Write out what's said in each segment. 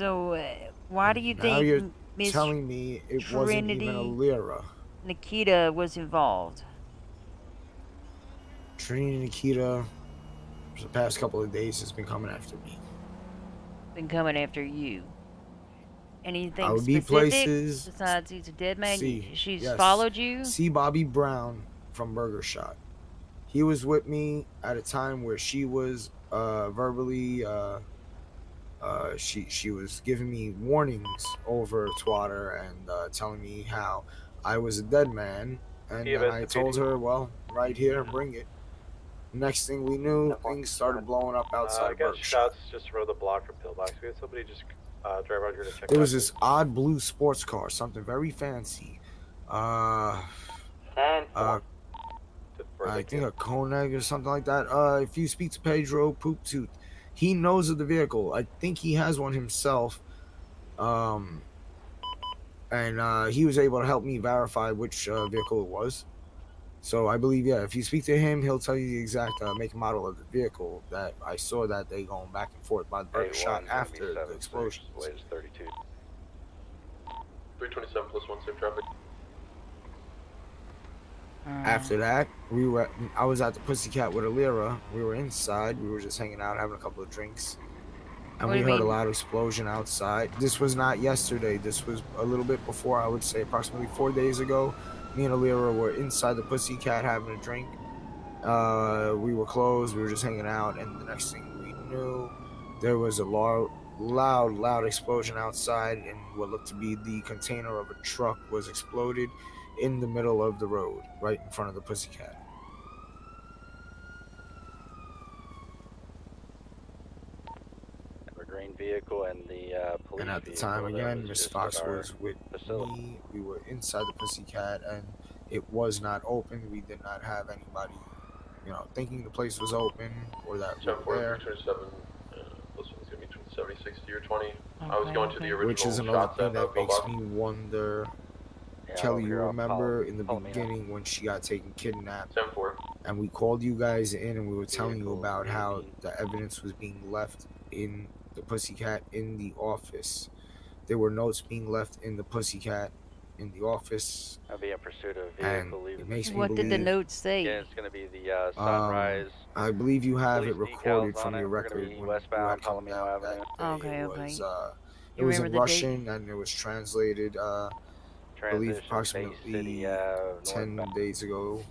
So, why do you Now think you're Miss telling me it wasn't even a Trinity Lyra. Nikita was involved? Trinity Nikita, for the past couple of days, has been coming after me. Been coming after you. I Anything would be specific places. besides he's a dead man? See, She's yes, followed you? see Bobby Brown from Burger Shot. He was with me at a time where she was verbally she was giving me warnings over Twitter and telling me how I was a dead man, and then I told her, well, right here, bring it. Next thing we knew, things started blowing up outside I of got Burger Shot. shots just around the block from Pillbox. We had somebody just drive around here to check There it out, was please. this odd blue sports car, something very fancy. Uh, uh, I think a Koenig or something like that. If you speak to Pedro Poop Tooth, he knows of the vehicle. I think he has one himself. Um, and he was able to help me verify which vehicle it was. So I believe, yeah, if you speak to him, he'll tell you the exact make and model of the vehicle that I saw that day going back and forth by the Burger Shot 81's going to be after the 7-6, explosions. latest 32. 327 plus 1 safe traffic. After that, I was at the Pussycat with Alira. We were inside. We were just hanging out, having a couple of drinks. And we heard a loud explosion outside. This was not yesterday. This was a little bit before, I would say approximately 4 days ago. Me and Alira were inside the Pussycat having a drink. We were closed. We were just hanging out. And the next thing we knew, there was a loud explosion outside. And what looked to be the container of a truck was exploded in the middle of the road, right in front of the Pussycat. Green vehicle and the police. And at the time, again, Miss Fox was with me. We were inside the Pussycat, and it was not open. We did not have anybody, thinking the place was open or that we were there. 327 plus 1 is going to be between 70, 60, or 20. I was going to the original Which is another shots thing at that makes Pillbox. me wonder. Kelly, you remember in the beginning when she got taken kidnapped 7-4. and we called you guys in and we were telling you about how the evidence was being left in the Pussycat in the office. There were notes being left in the Pussycat in the office. I'll be in pursuit of And vehicle. it makes me What believe, did the notes say? Yeah, it's going to be the sunrise. I believe you have police it recorded decals from on your it. We're record gonna be when westbound you had come Palomino down Avenue. that day. It You was in remember the Russian date? and it was translated, I believe, approximately 10 days ago.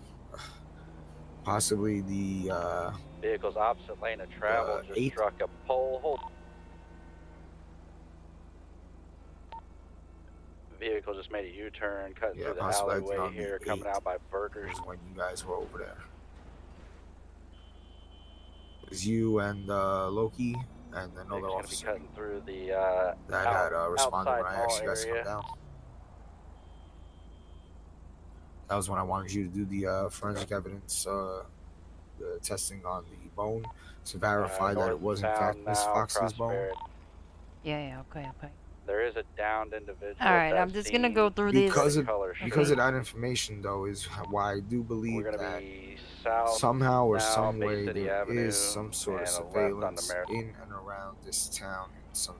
Possibly the vehicles opposite lane of travel just struck a pole. Hold. Vehicle just made a U-turn, cut through the alleyway here, coming out by Burgers. When you guys were over there, it was you and Loki and another officer cutting through the that had responded when I asked you guys to come down. That was when I wanted you to do the forensic evidence, the testing on the bone to verify that it was in fact Miss Fox's bone. Yeah, okay. There is a downed individual. All right, I'm just gonna go through because this. Because of that information, though, is why I do believe that somehow or some way there is some sort of surveillance in and around this town in some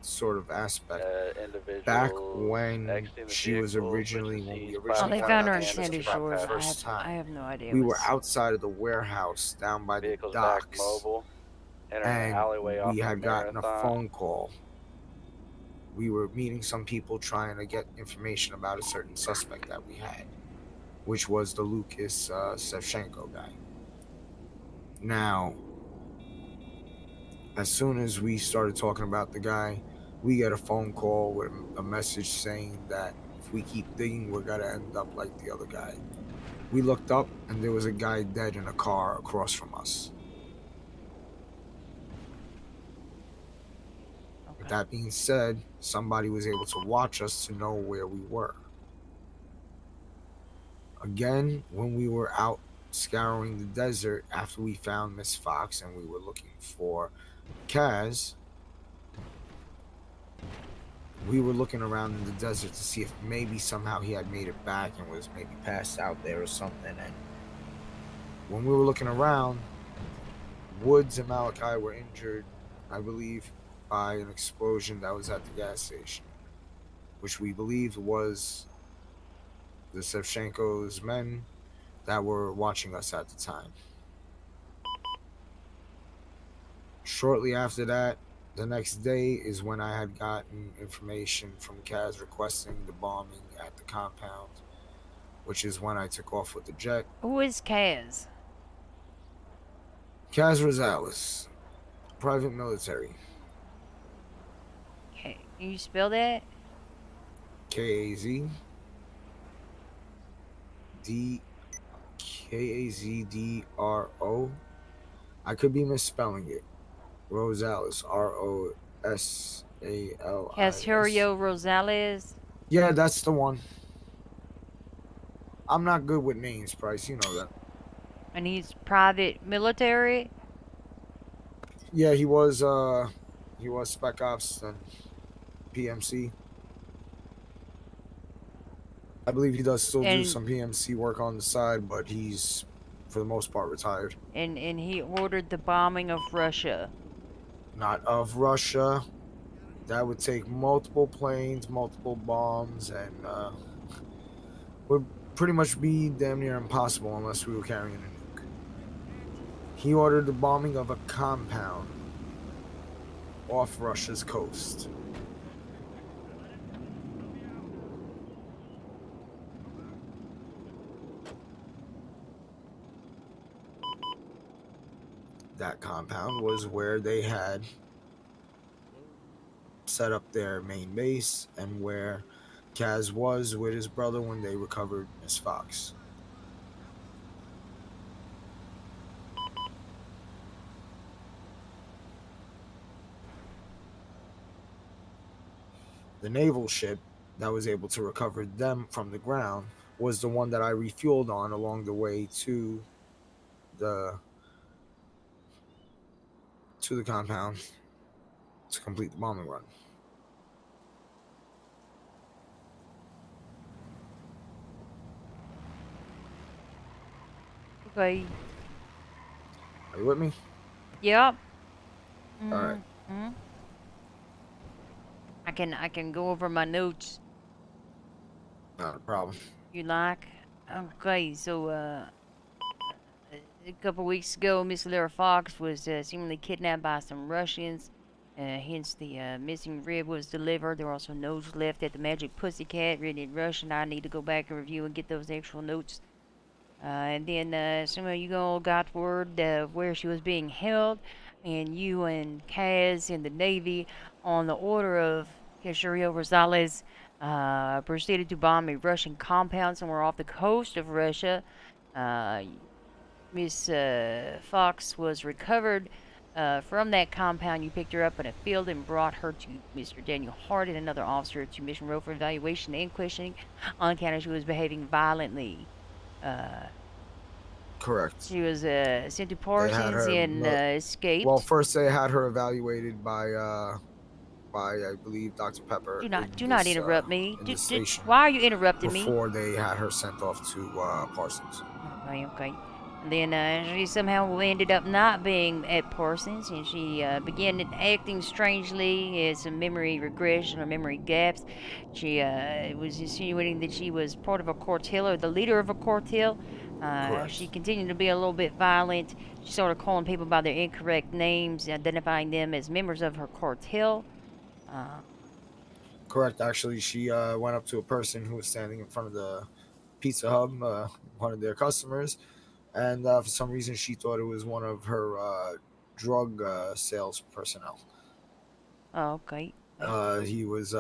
sort of aspect. Back when she was originally, when we originally found her out in Sandy Shores. first time, I have no idea. we were outside of the warehouse down by the docks, and we had gotten a phone call. We were meeting some people trying to get information about a certain suspect that we had, which was the Lucas Shevchenko guy. Now, as soon as we started talking about the guy, we get a phone call with a message saying that if we keep digging, we're going to end up like the other guy. We looked up, and there was a guy dead in a car across from us. With that being said, somebody was able to watch us to know where we were. Again, when we were out scouring the desert after we found Miss Fox and we were looking for Kaz, we were looking around in the desert to see if maybe somehow he had made it back and was maybe passed out there or something. And when we were looking around, Woods and Malachi were injured, I believe. by an explosion that was at the gas station, which we believed was the Shevchenko's men that were watching us at the time. Shortly after that, the next day is when I had gotten information from Kaz requesting the bombing at the compound, which is when I took off with the jet. Who is Kaz? Kaz Rosales, private military. Okay, can you spell that? KAZDRO. I could be misspelling it. Rosales, Rosales. Casario Rosales. Yeah, that's the one. I'm not good with names, Price. You know that. And he's private military. Yeah, he was Spec Ops and PMC. I believe he does still do some PMC work on the side, but he's, for the most part, retired. And he ordered the bombing of Russia. Not of Russia. That would take multiple planes, multiple bombs, and would pretty much be damn near impossible unless we were carrying a nuke. He ordered the bombing of a compound off Russia's coast. That compound was where they had set up their main base and where Kaz was with his brother when they recovered Miss Fox. The naval ship that was able to recover them from the ground was the one that I refueled on along the way to the compound to complete the bombing run. Okay. Are you with me? Yep. All right. Mm-hmm. I can go over my notes. Not a problem. You like? Okay, so a couple weeks ago, Miss Lara Fox was seemingly kidnapped by some Russians. Hence, the missing rib was delivered. There were also notes left at the Magic Pussycat, written in Russian. I need to go back and review and get those actual notes. And then some of you all got word of where she was being held, and you and Kaz in the Navy, on the order of Casario Rosales, proceeded to bomb a Russian compound somewhere off the coast of Russia. Miss Fox was recovered from that compound. You picked her up in a field and brought her to Mr. Daniel Hart and another officer to Mission Row for evaluation and questioning on account of she was behaving violently. Correct. She was sent to Parsons and escaped. Well, first they had her evaluated by I believe Dr. Pepper. Do not interrupt me. Why are you interrupting me? Before they had her sent off to Parsons. Okay. And then she somehow ended up not being at Parsons, and she began acting strangely, some memory regression or memory gaps. She was insinuating that she was part of a cartel or the leader of a cartel. She continued to be a little bit violent. She started calling people by their incorrect names, identifying them as members of her cartel. Correct. Actually, she went up to a person who was standing in front of the Pizza Hut, one of their customers, and for some reason she thought it was one of her drug sales personnel. Oh, okay. He was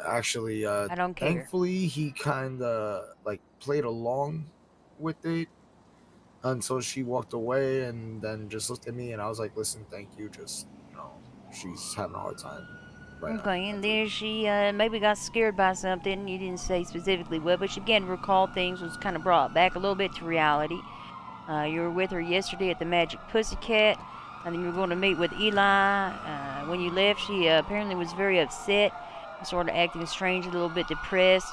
actually I don't care. Thankfully, he kind of played along with it until she walked away and then just looked at me, and I was like, listen, thank you, just she's having a hard time right now. Okay, and then she maybe got scared by something. You didn't say specifically what, but she began to recall things, was kind of brought back a little bit to reality. You were with her yesterday at the Magic Pussycat, and then you were going to meet with Eli. When you left, she apparently was very upset, started acting strange, a little bit depressed.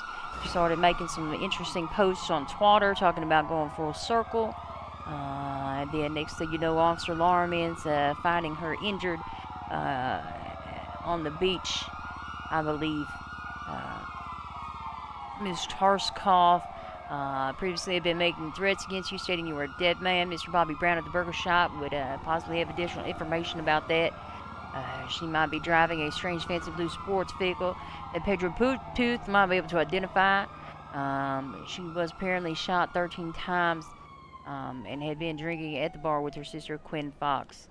She started making some interesting posts on Twitter, talking about going full circle. And then next thing you know, Officer Lorman's finding her injured on the beach, I believe. Ms. Tarskoff previously had been making threats against you, stating you were a dead man. Mr. Bobby Brown at the burger shop would possibly have additional information about that. She might be driving a strange fancy blue sports vehicle that Pedro Tooth might be able to identify. She was apparently shot 13 times and had been drinking at the bar with her sister Quinn Fox.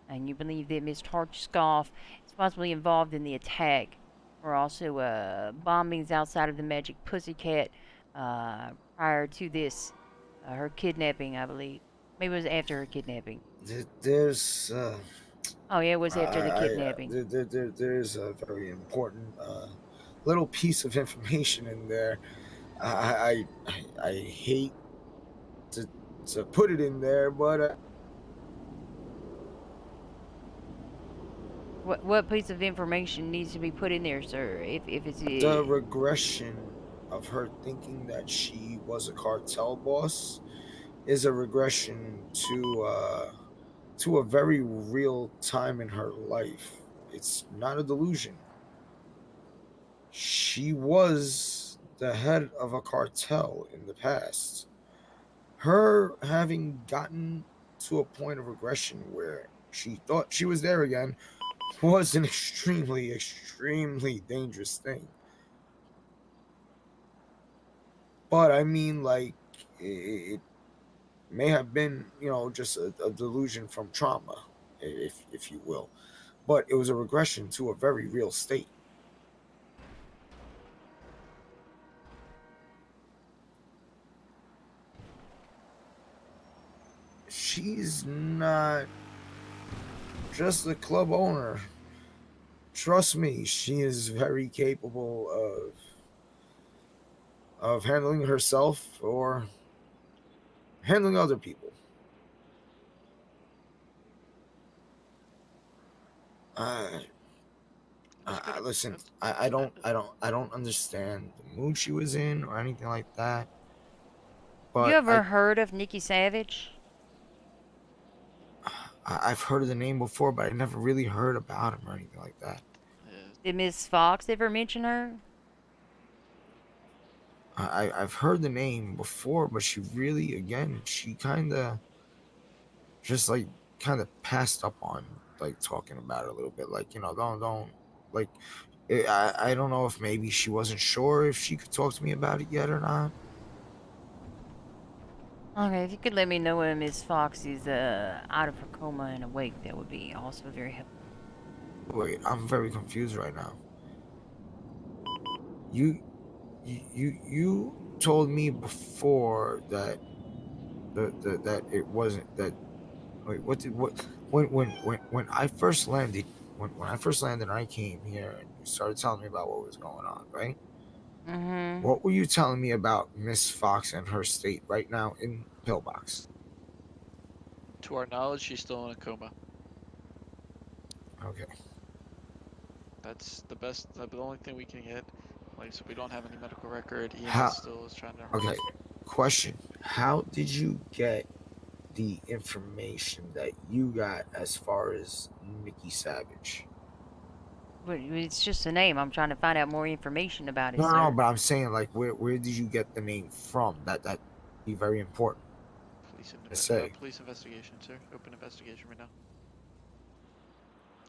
And you believe that Ms. Tarskoff is possibly involved in the attack. Or also bombings outside of the Magic Pussycat prior to this, her kidnapping, I believe. Maybe it was after her kidnapping. There's oh yeah, it was after the kidnapping. There's a very important little piece of information in there. I hate to put it in there, but what piece of information needs to be put in there, sir? If it's the regression of her thinking that she was a cartel boss is a regression to a very real time in her life. It's not a delusion. She was the head of a cartel in the past. Her having gotten to a point of regression where she thought she was there again was an extremely, extremely dangerous thing. But I mean, like, it may have been, just a delusion from trauma, if you will. But it was a regression to a very real state. She's not just the club owner. Trust me, she is very capable of handling herself or handling other people. Listen, I don't understand the mood she was in or anything like that. But you ever heard of Nikki Savage? I've heard of the name before, but I never really heard about him or anything like that. Did Miss Fox ever mention her? I've heard the name before, but she kind of just like passed up on like talking about it a little bit. Like, don't like. I don't know if maybe she wasn't sure if she could talk to me about it yet or not. Okay, if you could let me know when Miss Fox is out of her coma and awake, that would be also very helpful. Wait, I'm very confused right now. You told me before that that it wasn't that. Wait, when I first landed, when I first landed, I came here and you started telling me about what was going on, right? Mm-hmm. What were you telling me about Miss Fox and her state right now in Pillbox? To our knowledge, she's still in a coma. Okay. That's the only thing we can get. Like, so we don't have any medical record. EMS still is trying to. Okay. Question: how did you get the information that you got as far as Nikki Savage? But it's just a name. I'm trying to find out more information about it. No, but I'm saying, like, where did you get the name from? That be very important. Police investigation, sir. Open investigation right now.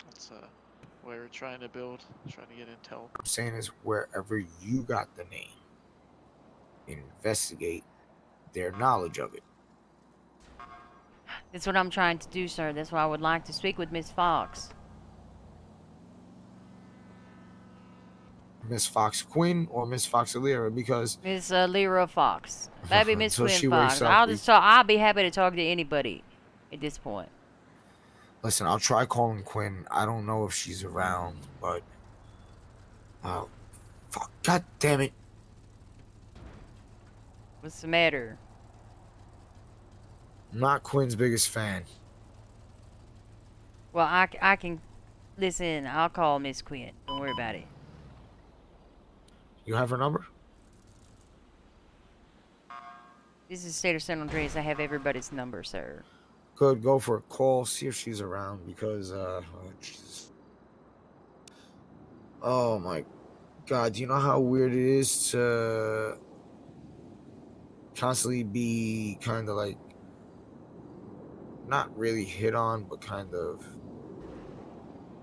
That's what we're trying to build. Trying to get intel. What I'm saying is, wherever you got the name, investigate their knowledge of it. That's what I'm trying to do, sir. That's why I would like to speak with Miss Fox. Miss Fox Quinn or Miss Fox Lyra, because Miss Lyra Fox. Maybe Miss Quinn Fox. Up, I'll be happy to talk to anybody at this point. Listen, I'll try calling Quinn. I don't know if she's around, but fuck, god damn it. What's the matter? I'm not Quinn's biggest fan. Well, I can listen. I'll call Miss Quinn. Don't worry about it. You have her number? This is the state of San Andreas. I have everybody's number, sir. Good, go for a call. See if she's around, because Oh my God, do you know how weird it is to constantly be kind of like, not really hit on, but kind of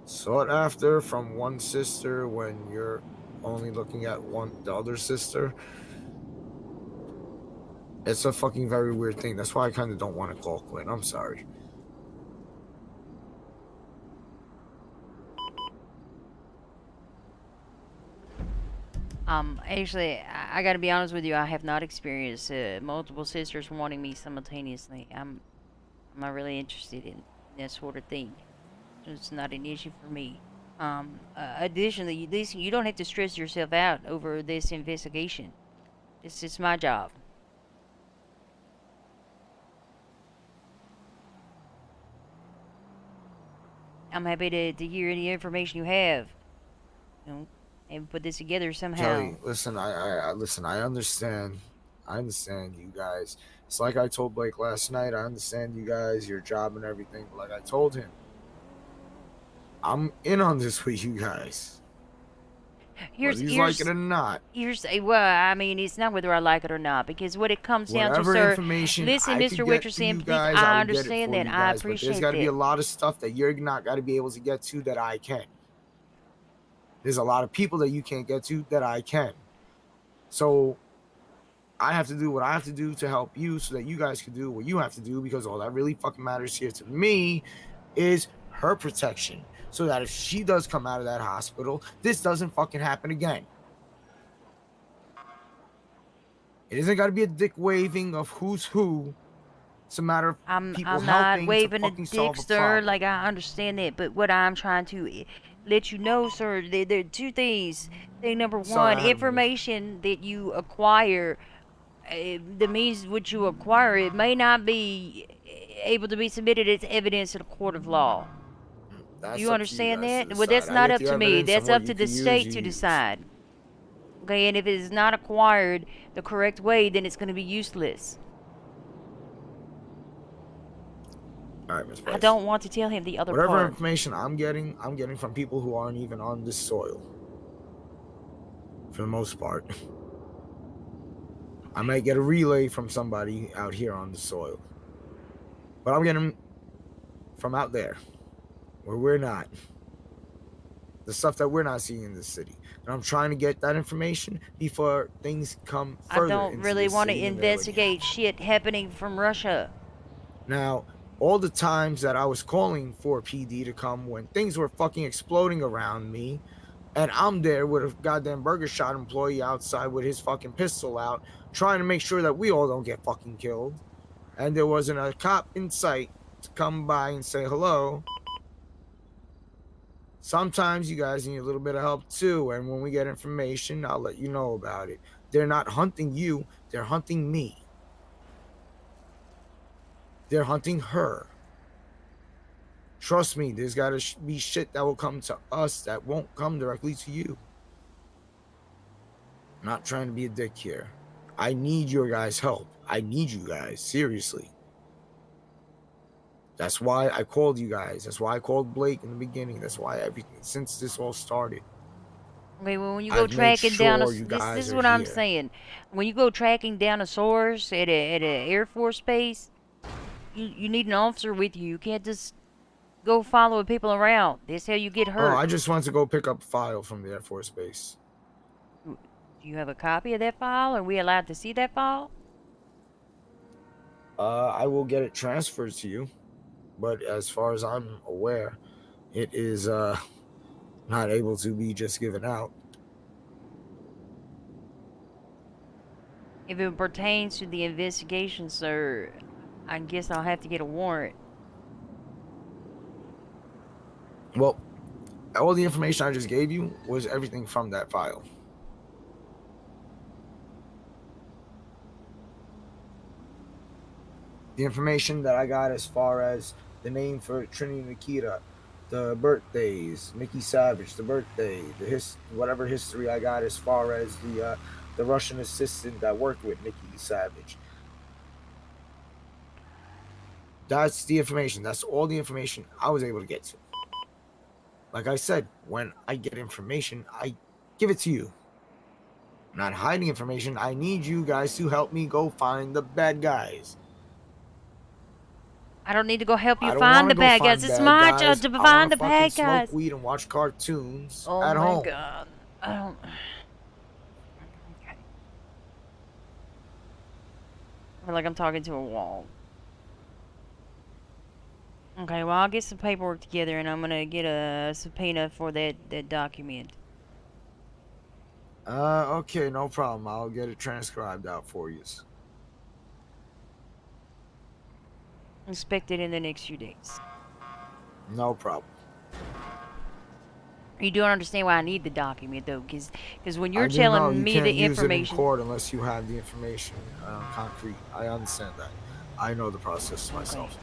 sought after from one sister when you're only looking at the other sister? It's a fucking very weird thing. That's why I kind of don't want to call Quinn. I'm sorry. Actually, I gotta be honest with you. I have not experienced multiple sisters wanting me simultaneously. I'm not really interested in that sort of thing. It's not an issue for me. Additionally, you don't have to stress yourself out over this investigation. It's just my job. I'm happy to hear any information you have. You know, and put this together somehow. Kelly, listen, I listen. I understand. I understand you guys. It's like I told Blake last night. I understand you guys, your job and everything. But like I told him, I'm in on this with you guys. Whether you like it or not. Well, I mean, it's not whether I like it or not, because what it comes down to, sir. Listen, Mr. Wicherson, please, I understand that. I appreciate that. There's got to be a lot of stuff that you're not got to be able to get to that I can. There's a lot of people that you can't get to that I can. So I have to do what I have to do to help you so that you guys can do what you have to do, because all that really fucking matters here to me is her protection. So that if she does come out of that hospital, this doesn't fucking happen again. It isn't got to be a dick waving of who's who. It's a matter of people I'm not waving a dick, sir. Like, I understand that. But what I'm trying to let you know, sir, there are two things. Thing number one, information that you acquire, the means which you acquire, it may not be able to be submitted as evidence in a court of law. Do you understand that? Well, that's not up to me. That's up to the state to decide. Okay, and if it is not acquired the correct way, then it's going to be useless. All right, Ms. Price. I don't want to tell him the other part. Whatever information I'm getting from people who aren't even on this soil. For the most part. I might get a relay from somebody out here on the soil. But I'm getting from out there. Where we're not. The stuff that we're not seeing in the city. And I'm trying to get that information before things come further. I don't really want to investigate shit happening from Russia. Now, all the times that I was calling for PD to come when things were fucking exploding around me, and I'm there with a goddamn burger shot employee outside with his fucking pistol out, trying to make sure that we all don't get fucking killed, and there wasn't a cop in sight to come by and say hello. Sometimes you guys need a little bit of help too, and when we get information, I'll let you know about it. They're not hunting you, they're hunting me. They're hunting her. Trust me, there's gotta be shit that will come to us that won't come directly to you. I'm not trying to be a dick here. I need your guys' help. I need you guys, seriously. That's why I called you guys. That's why I called Blake in the beginning. That's why everything, since this all started. Okay, well, when you go tracking down this is what I'm saying. When you go tracking down a source at an Air Force base, you need an officer with you. You can't just go following people around. That's how you get hurt. Oh, I just want to go pick up a file from the Air Force base. Do you have a copy of that file? Are we allowed to see that file? I will get it transferred to you. But as far as I'm aware, it is not able to be just given out. If it pertains to the investigation, sir, I guess I'll have to get a warrant. Well, all the information I just gave you was everything from that file. The information that I got as far as the name for Trinity Nikita, the birthdays, Nikki Savage, the birthday, whatever history I got as far as the Russian assistant that worked with Nikki Savage. That's the information. That's all the information I was able to get to. Like I said, when I get information, I give it to you. I'm not hiding information. I need you guys to help me go find the bad guys. I don't need to go help you I don't find want the to go bad guys. find It's bad my job guys. to I find want the to fucking bad smoke guys. weed and watch cartoons Oh at my home. god. I don't. Okay. I feel like I'm talking to a wall. Okay, well, I'll get some paperwork together and I'm gonna get a subpoena for that document. Okay, no problem. I'll get it transcribed out for you. Expect it in the next few days. No problem. You don't understand why I need the document, though, because when you're I do know telling you me can't the use it in information... court unless you have the information concrete. I understand that. I know the process myself.